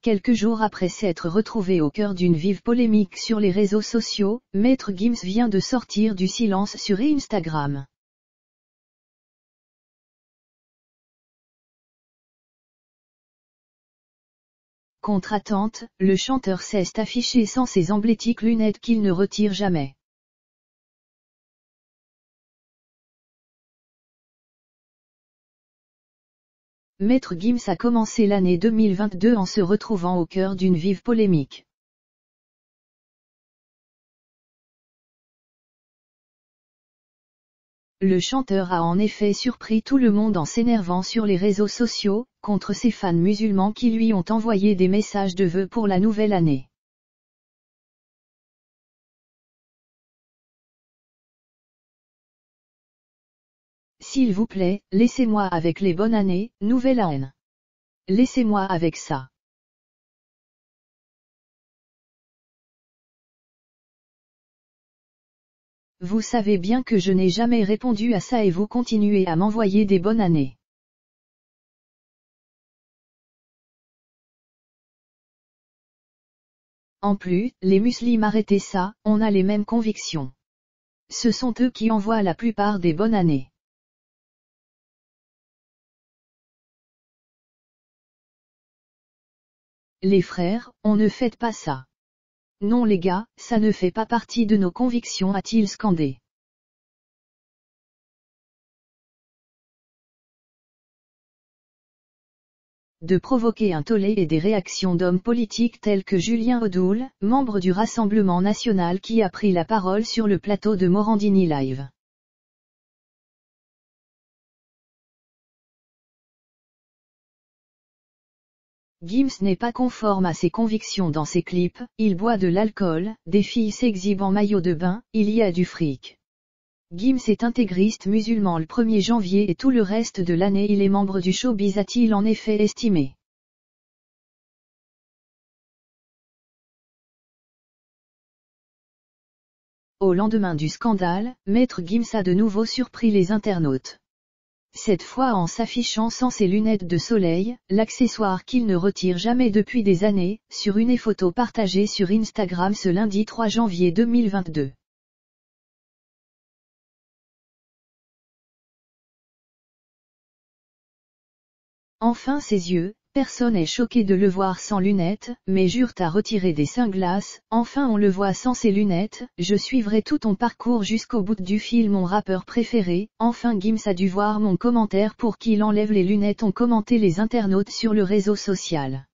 quelques jours après s'être retrouvé au cœur d'une vive polémique sur les réseaux sociaux, Maître Gims vient de sortir du silence sur Instagram. Contre-attente, le chanteur s'est affiché sans ses emblétiques lunettes qu'il ne retire jamais. Maître Gims a commencé l'année 2022 en se retrouvant au cœur d'une vive polémique. Le chanteur a en effet surpris tout le monde en s'énervant sur les réseaux sociaux, contre ses fans musulmans qui lui ont envoyé des messages de vœux pour la nouvelle année. S'il vous plaît, laissez-moi avec les bonnes années, nouvelle année. Laissez-moi avec ça. Vous savez bien que je n'ai jamais répondu à ça et vous continuez à m'envoyer des bonnes années. En plus, les musulmans arrêtez ça, on a les mêmes convictions. Ce sont eux qui envoient la plupart des bonnes années. Les frères, on ne fait pas ça. Non les gars, ça ne fait pas partie de nos convictions, a-t-il scandé. De provoquer un tollé et des réactions d'hommes politiques tels que Julien Audoul, membre du Rassemblement national qui a pris la parole sur le plateau de Morandini Live. Gims n'est pas conforme à ses convictions dans ses clips, il boit de l'alcool, des filles s'exhibent en maillot de bain, il y a du fric. Gims est intégriste musulman le 1er janvier et tout le reste de l'année il est membre du showbiz, a-t-il en effet estimé. Au lendemain du scandale, Maître Gims a de nouveau surpris les internautes. Cette fois en s'affichant sans ses lunettes de soleil, l'accessoire qu'il ne retire jamais depuis des années, sur une photo partagée sur Instagram ce lundi 3 janvier 2022. Enfin ses yeux, personne n'est choqué de le voir sans lunettes, mais jurent à retirer des sunglasses, enfin on le voit sans ses lunettes, je suivrai tout ton parcours jusqu'au bout du film mon rappeur préféré, enfin Gims a dû voir mon commentaire pour qu'il enlève les lunettes ont commenté les internautes sur le réseau social.